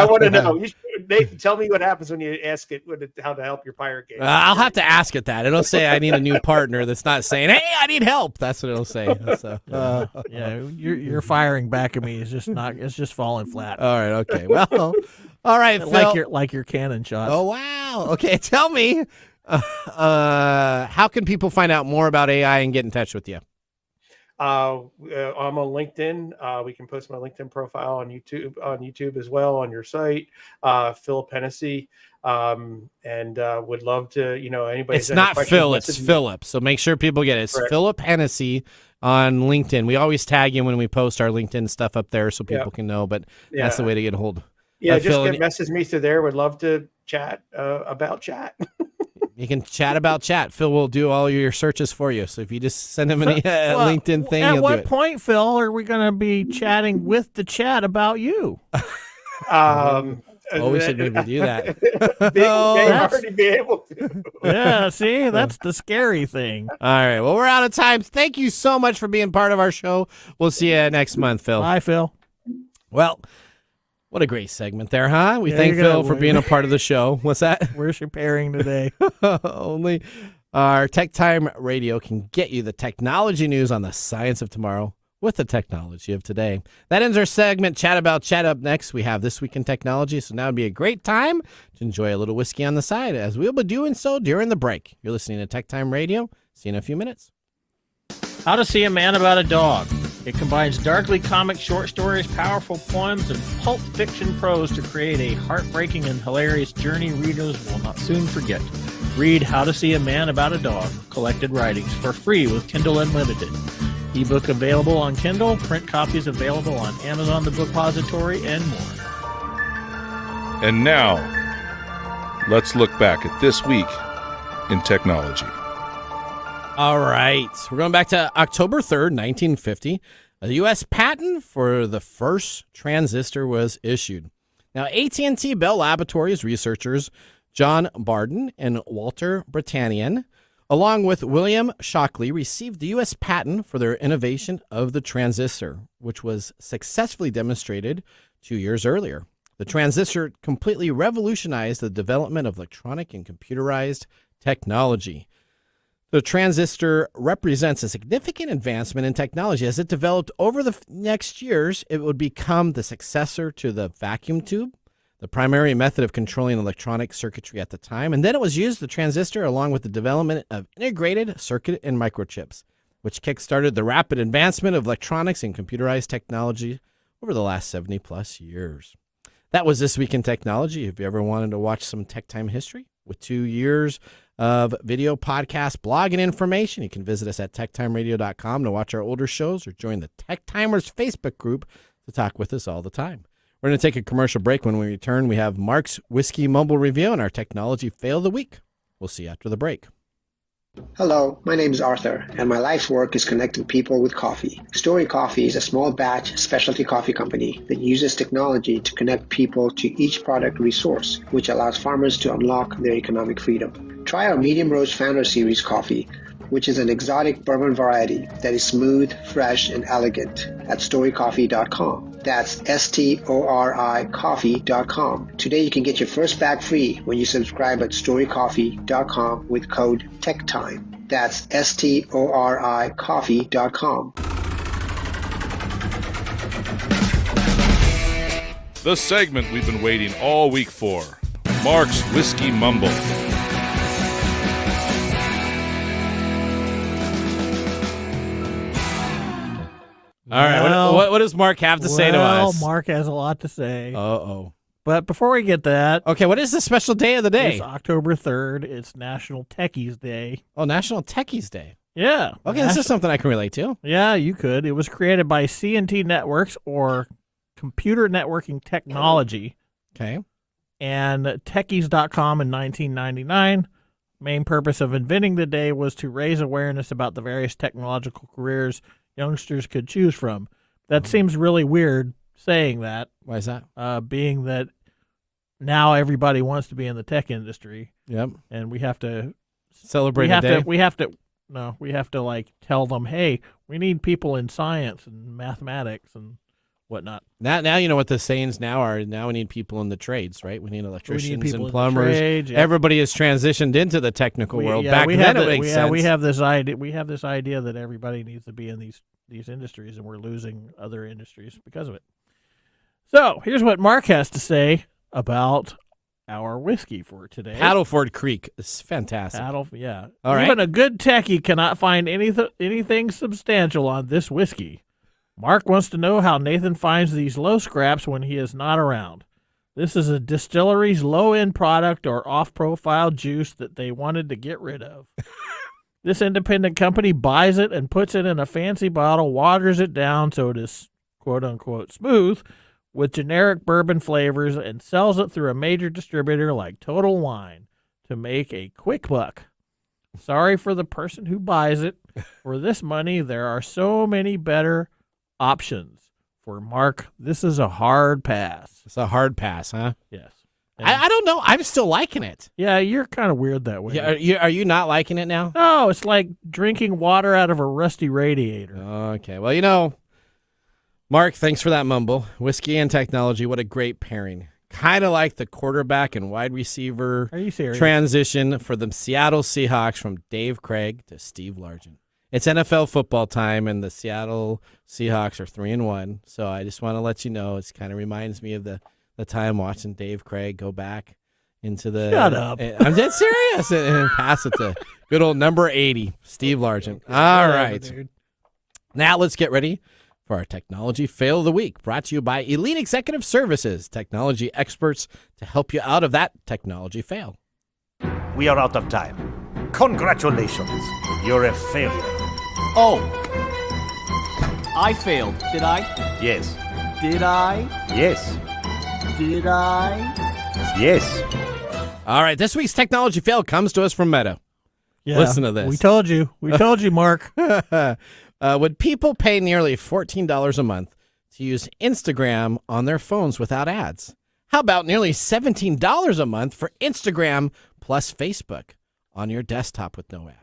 want to know. Nathan, tell me what happens when you ask it how to help your pirate game. I'll have to ask it that. It'll say I need a new partner. That's not saying, hey, I need help. That's what it'll say. So, your firing back at me is just not. It's just falling flat. All right. Okay. Well. All right, Phil. Like your cannon shots. Oh wow. Okay. Tell me. How can people find out more about AI and get in touch with you? I'm on LinkedIn. We can post my LinkedIn profile on YouTube as well on your site, Phil Hennessy. And would love to, anybody. It's not Phil, it's Philip. So make sure people get it. It's Philip Hennessy on LinkedIn. We always tag you when we post our LinkedIn stuff up there so people can know, but that's the way to get a hold. Yeah, just message me through there. Would love to chat about chat. You can chat about chat. Phil will do all your searches for you. So if you just send him a LinkedIn thing, at he'll what do it. point, Phil, are we going to be chatting with the chat about you? We should maybe do that. Already be able to. Yeah, see, that's the scary thing. All right. Well, we're out of time. Thank you so much for being part of our show. We'll see you next month, Phil. Bye, Phil. Well, what a great segment there, huh? We thank Phil for being a part of the show. What's that? Worship pairing today. Only our Tech Time Radio can get you the technology news on the science of tomorrow with the technology of today. That ends our segment, Chat About Chat. Up next, we have This Week in Technology, so now would be a great time to enjoy a little whiskey on the side, as we'll be doing so during the break. You're listening to Tech Time Radio. See you in a few minutes. How to See a Man About a Dog. It combines darkly comic short stories, powerful poems, and pulp fiction prose to create a heartbreaking and hilarious journey readers will not soon forget. Read How to See a Man About a Dog, Collected Writings, for free with Kindle Unlimited. Ebook available on Kindle, print copies available on Amazon the Bookpository, and more. And now, let's look back at this week in technology. All right. We're going back to October 3rd, 1950. A U.S. patent for the first transistor was issued. Now, AT&T Bell Laboratories researchers John Barden and Walter Britannian, along with William Shockley, received the U.S. patent for their innovation of the transistor, which was successfully demonstrated 2 years earlier. The transistor completely revolutionized the development of electronic and computerized technology. The transistor represents a significant advancement in technology. As it developed over the next years, it would become the successor to the vacuum tube, the primary method of controlling electronic circuitry at the time. And then it was used, the transistor, along with the development of integrated circuit and microchips, which kickstarted the rapid advancement of electronics and computerized technology over the last 70 plus years. That was This Week in Technology. If you ever wanted to watch some Tech Time history with 2 years of video, podcast, blog, and information, you can visit us at techtimeradio.com to watch our older shows or join the Tech Timers Facebook group to talk with us all the time. We're going to take a commercial break. When we return, we have Mark's Whiskey Mumble Review and our Technology Fail of the Week. We'll see you after the break. Hello, my name is Arthur, and my life's work is connecting people with coffee. Story Coffee is a small batch specialty coffee company that uses technology to connect people to each product resource, which allows farmers to unlock their economic freedom. Try our Medium Roast Founder Series coffee, which is an exotic bourbon variety that is smooth, fresh, and elegant at storycoffee.com. That's STORI coffee.com. Today you can get your first bag free when you subscribe at storycoffee.com with code TechTime. That's STORI coffee.com. The segment we've been waiting all week for, Mark's Whiskey Mumble. All right, what does Mark have to say to us? Well, Mark has a lot to say. Uh-oh. But before we get that... Okay, what is the special day of the day? It's October 3rd. It's National Techies Day. Oh, National Techies Day. Yeah. Okay, this is something I can relate to. Yeah, you could. It was created by C&T Networks, or Computer Networking Technology. Okay. And Techies.com in 1999. Main purpose of inventing the day was to raise awareness about the various technological careers youngsters could choose from. That seems really weird saying that. Why is that? Being that now everybody wants to be in the tech industry. Yep. And we have to celebrate the day. We have to like tell them, hey, we need people in science and mathematics and whatnot. Now you know what the sayings now are. Now we need people in the trades, right? We need electricians and in plumbers. Trades, yeah. Everybody has transitioned into the technical world. Back then, it makes sense. We have this idea that everybody needs to be in these industries, and we're losing other industries because of it. So here's what Mark has to say about our whiskey for today. Paddleford Creek is fantastic. Yeah. All right. Even a good techie cannot find anything substantial on this whiskey. Mark wants to know how Nathan finds these low scraps when he is not around. This is a distillery's low-end product or off-profile juice that they wanted to get rid of. This independent company buys it and puts it in a fancy bottle, waters it down so it is quote-unquote smooth with generic bourbon flavors, and sells it through a major distributor like Total Wine to make a quick buck. Sorry for the person who buys it. For this money, there are so many better options. For Mark, this is a hard pass. It's a hard pass, huh? Yes. I don't know. I'm still liking it. Yeah, you're kind of weird that way. Yeah, are you not liking it now? No, it's like drinking water out of a rusty radiator. Okay. Well, Mark, thanks for that mumble. Whiskey and technology, what a great pairing. Kind of like the quarterback and wide receiver Are you serious? transition for the Seattle Seahawks from Dave Craig to Steve Largent. It's NFL football time, and the Seattle Seahawks are 3-1. So I just want to let you know, it kind of reminds me of the time watching Dave Craig go back into the. Shut up. I'm dead serious, and pass it to good old number 80, Steve Largent. All right. Dude. Now let's get ready for our Technology Fail of the Week, brought to you by Elite Executive Services, technology experts to help you out of that technology fail. We are out of time. Congratulations. You're a failure. Oh. I failed, did I? Yes. Did I? Yes. Did I? Yes. All right, this week's Technology Fail comes to us from Meta. Yeah, listen to this. We told you. We told you, Mark. Would people pay nearly $14 a month to use Instagram on their phones without ads? How about nearly $17 a month for Instagram plus Facebook on your desktop with no ads?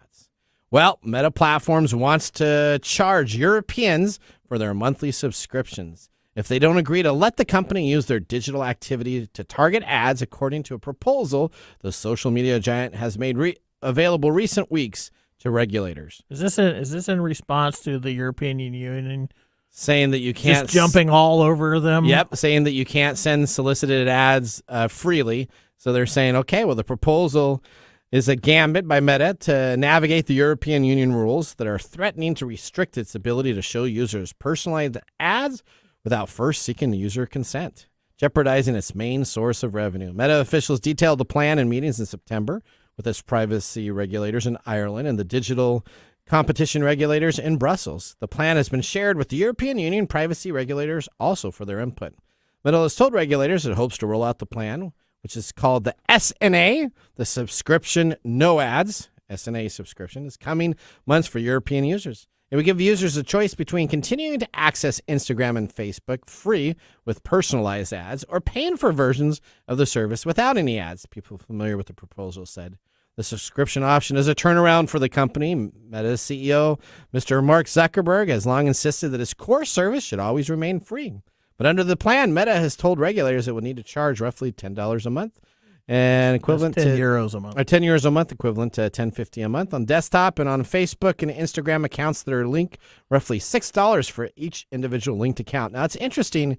Well, Meta Platforms wants to charge Europeans for their monthly subscriptions if they don't agree to let the company use their digital activity to target ads, according to a proposal the social media giant has made available recent weeks to regulators. Is this in response to the European Union saying that you can't just jumping all over them? Yep, saying that you can't send solicited ads freely. So they're saying, okay, well, the proposal is a gambit by Meta to navigate the European Union rules that are threatening to restrict its ability to show users personalized ads without first seeking the user consent, jeopardizing its main source of revenue. Meta officials detailed the plan in meetings in September with its privacy regulators in Ireland and the digital competition regulators in Brussels. The plan has been shared with the European Union privacy regulators also for their input. Meta has told regulators it hopes to roll out the plan, which is called the SNA, the Subscription No Ads. SNA subscription is coming months for European users. It would give users a choice between continuing to access Instagram and Facebook free with personalized ads or paying for versions of the service without any ads, people familiar with the proposal said. The subscription option is a turnaround for the company. Meta's CEO, Mr. Mark Zuckerberg, has long insisted that its core service should always remain free. But under the plan, Meta has told regulators it would need to charge roughly $10 a month, and equivalent That's 10 to euros a month. Or 10 euros a month, equivalent to $10.50 a month on desktop and on Facebook and Instagram accounts that are linked, roughly $6 for each individual linked account. Now, it's interesting.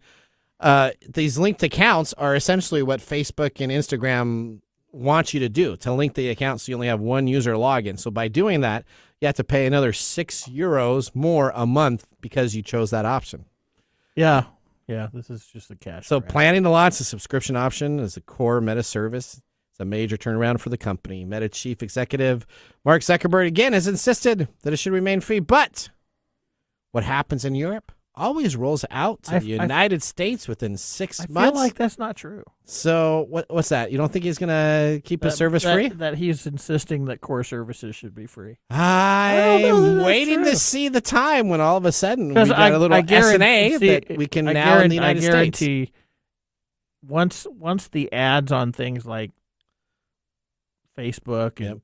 These linked accounts are essentially what Facebook and Instagram want you to do, to link the account so you only have one user login. So by doing that, you have to pay another €6 more a month because you chose that option. Yeah. Yeah, this is just a cash So grab. planning to launch the subscription option as a core Meta service. It's a major turnaround for the company. Meta chief executive Mark Zuckerberg again has insisted that it should remain free. But what happens in Europe always rolls out to the United States within 6 months. I feel like that's not true. So what's that? You don't think he's going to keep his service free? That he's insisting that core services should be free. I'm waiting to see the time when all of a sudden we got a little SNA that we can now in the United States. Once the ads on things like Facebook and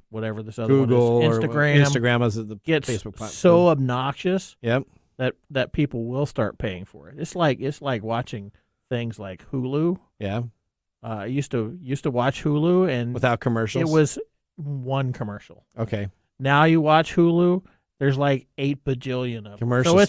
whatever this other Google one is, Instagram is the gets Facebook platform. so obnoxious. Yep. That people will start paying for it. It's like watching things like Hulu. Yeah. I used to watch Hulu and without commercials. It was one commercial. Okay. Now you watch Hulu, there's like 8 bajillion of them. Commercials. So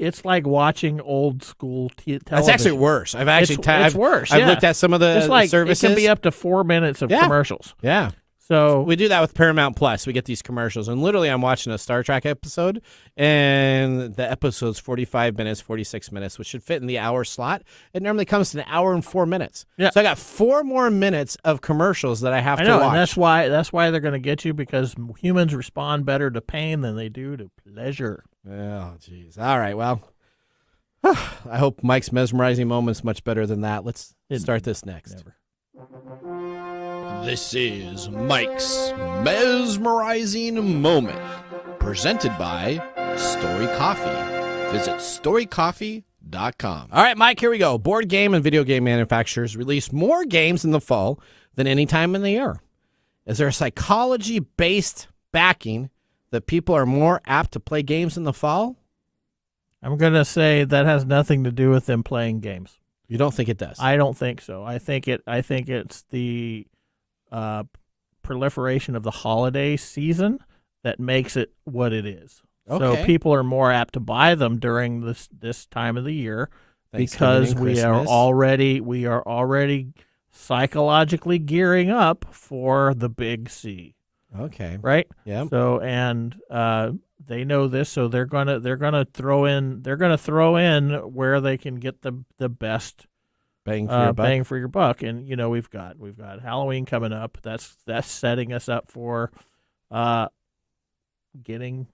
it's like watching old school television. It's actually worse. It's worse. I've looked at some of the services. It can be up to 4 minutes of commercials. Yeah. So we do that with Paramount Plus. We get these commercials, and literally I'm watching a Star Trek episode, and the episode's 45 minutes, 46 minutes, which should fit in the hour slot. It normally comes to an hour and 4 minutes. Yeah. So I got 4 more minutes of commercials that I have to watch. And that's why they're going to get you, because humans respond better to pain than they do to pleasure. Oh, jeez. All right, well, I hope Mike's mesmerizing moment's much better than that. Let's start this next. Never. This is Mike's mesmerizing moment, presented by Story Coffee. Visit storycoffee.com. All right, Mike, here we go. Board game and video game manufacturers release more games in the fall than any time in the year. Is there a psychology-based backing that people are more apt to play games in the fall? I'm going to say that has nothing to do with them playing games. You don't think it does? I don't think so. I think it's the proliferation of the holiday season that makes it what it is. Okay. So people are more apt to buy them during this time of the year Thanksgiving because and we are already psychologically gearing up for the big C. Okay. Right? Yeah. So they know this, so they're gonna throw in where they can get the best bang for your buck. And we've got Halloween coming up. That's setting us up for getting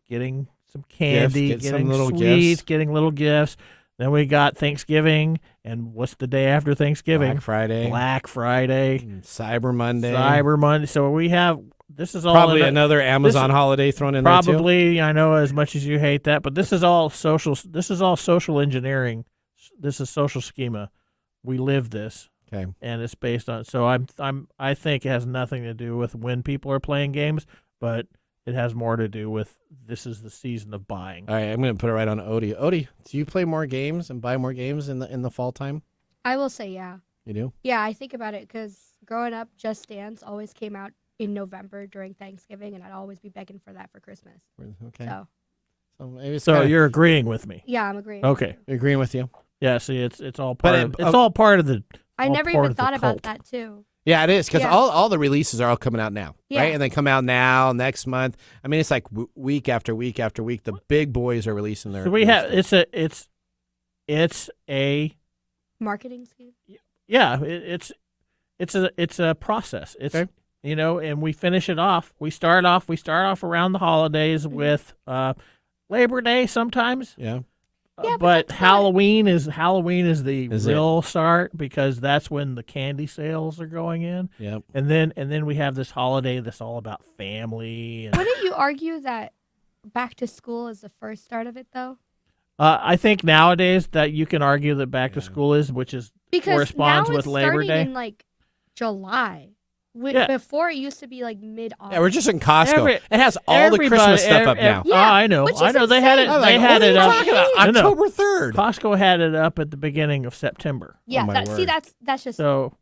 some candy, Gifts, getting some little sweets, gifts. getting little gifts. Then we got Thanksgiving, and what's the day after Thanksgiving? Black Friday, Cyber Monday. So we have. This is all probably another Amazon holiday thrown in there too. Probably, I know as much as you hate that, but this is all social. This is all social engineering. This is social schema. We live this, okay, and it's based on. So I think it has nothing to do with when people are playing games, but it has more to do with this is the season of buying. All right, I'm going to put it right on Odie. Odie, do you play more games and buy more games in the fall time? I will say, yeah. You do? Yeah, I think about it because growing up, Just Dance always came out in November during Thanksgiving, and I'd always be begging for that for Christmas. Okay. So maybe you're agreeing with me. Yeah, I'm agreeing. Okay, agreeing with you. Yeah, see, it's all part. All part of the. I never even thought about that too. Yeah, it is because all the releases are all coming out now, Yeah. right? And they come out now, next month. I mean, it's like week after week after week. The big boys are releasing their. So we have it's a marketing scheme. Yeah, it's a process. It's okay. And we finish it off. We start off around the holidays with Labor Day sometimes. Yeah. But Halloween is the real start because that's when the candy sales are going in. Yep. And then we have this holiday that's all about family. And Wouldn't you argue that back to school is the first start of it though? I think nowadays that you can argue that back to school is, which is Because corresponds now with it's Labor starting Day. in like July. Yeah. Before it used to be like mid-August. Yeah, we're just in Costco. It has all the Christmas stuff up now. Yeah, I know. which is I know. They had it. insane. They had it up. October 3rd. Costco had it up at the beginning of September. Yeah, that's just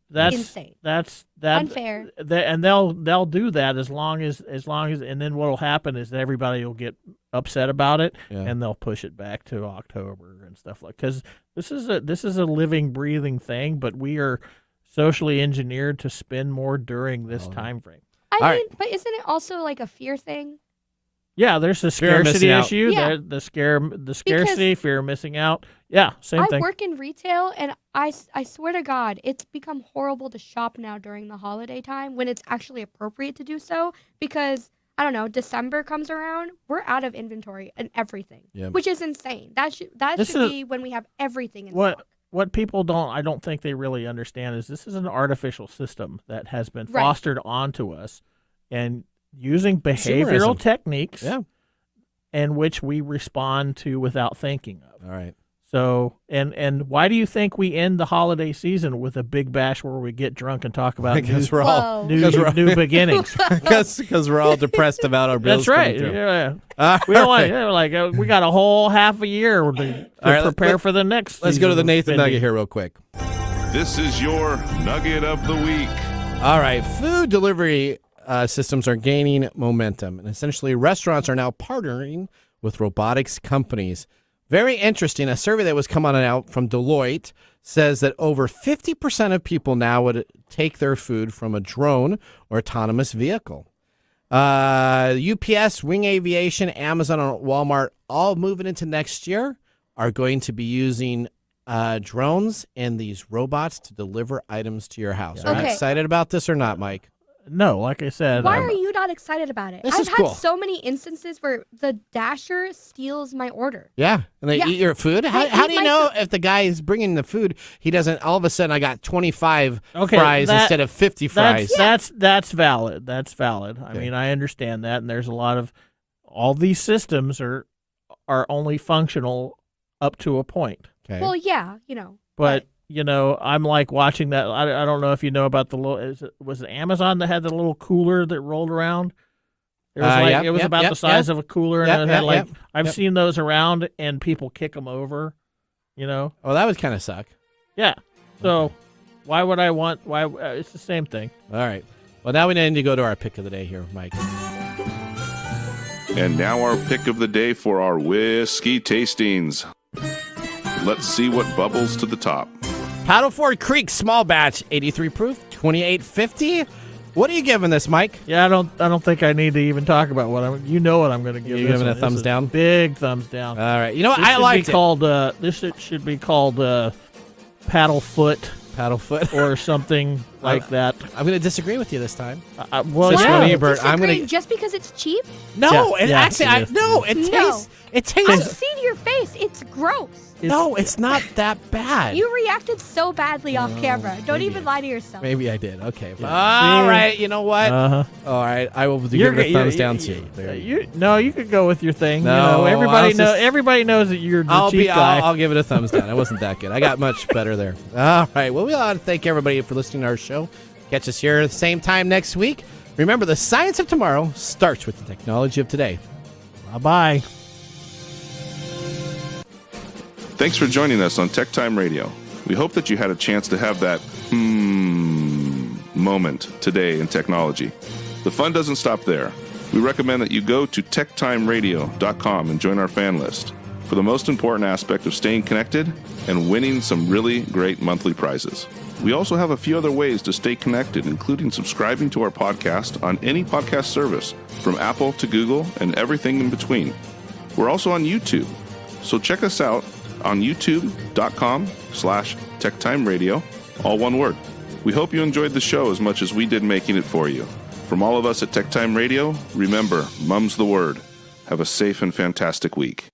that's insane. That's unfair. And they'll do that as long as and then what'll happen is that everybody will get upset about it and they'll push it back to October and stuff like. Because this is a living, breathing thing, but we are socially engineered to spend more during this time frame. I mean, but isn't it also like a fear thing? Yeah, there's a scarcity issue. Yeah. The scarcity, fear of missing out. Yeah, same thing. I work in retail, and I swear to God, it's become horrible to shop now during the holiday time when it's actually appropriate to do so because, I don't know, December comes around, we're out of inventory and everything, which is insane. That should be when we have everything in stock. What people I don't think they really understand is this is an artificial system that has been fostered onto us and using behavioral techniques in which we respond to without thinking of. All right. So, and why do you think we end the holiday season with a big bash where we get drunk and talk about new beginnings? Because we're all depressed about our bills. That's right. Yeah. We don't want we got a whole half a year to prepare for the next. Let's go to the Nathan Nugget here real quick. This is your Nugget of the Week. All right. Food delivery systems are gaining momentum, and essentially restaurants are now partnering with robotics companies. Very interesting. A survey that was coming out from Deloitte says that over 50% of people now would take their food from a drone or autonomous vehicle. UPS, Wing Aviation, Amazon, and Walmart, all moving into next year, are going to be using drones and these robots to deliver items to your house. Are you excited about this or not, Mike? No, like I said. Why are you not excited about it? I've had so many instances where the Dasher steals my order. Yeah, and they eat your food? How do you know if the guy is bringing the food, he doesn't, all of a sudden I got 25 fries instead of 50 fries? That's valid. That's valid. I mean, I understand that, and there's a lot of, all these systems are only functional up to a point. Okay. Well, yeah, But I'm like watching that. I don't know if you know about the little. Was it Amazon that had the little cooler that rolled around? It was it was about the size of a cooler, and it had I've seen those around, and people kick them over. Oh, that would kind of suck. Yeah. So, why would I want? Why it's the same thing. All right. Well, now we need to go to our pick of the day here, Mike. And now our pick of the day for our whiskey tastings. Let's see what bubbles to the top. Paddleford Creek Small Batch, 83 proof, 28.50. What are you giving this, Mike? Yeah, I don't think I need to even talk about what I'm. You know what I'm going to give. You're this giving one. a thumbs down. Big thumbs down. All right. You know what? This I liked it. This should be called Paddlefoot or something like that. I'm going to disagree with you this time. Well, I'm going just because it's cheap. No, it tastes. It tastes. I've seen your face. It's gross. No, it's not that bad. You reacted so badly off camera. Don't even lie to yourself. Maybe I did. Okay. All right. You know what? All right. I will give it a thumbs down too. You could go with your thing. No, everybody knows that you're the cheap guy. I'll give it a thumbs down. It wasn't that good. I got much better there. All right. Well, we want to thank everybody for listening to our show. Catch us here at the same time next week. Remember, the science of tomorrow starts with the technology of today. Bye-bye. Thanks for joining us on TechTime Radio. We hope that you had a chance to have that moment today in technology. The fun doesn't stop there. We recommend that you go to techtimeradio.com and join our fan list for the most important aspect of staying connected and winning some really great monthly prizes. We also have a few other ways to stay connected, including subscribing to our podcast on any podcast service, from Apple to Google and everything in between. We're also on YouTube, so check us out on youtube.com/techtimeradio, all one word. We hope you enjoyed the show as much as we did making it for you. From all of us at TechTime Radio, remember, Mumm's the word. Have a safe and fantastic week.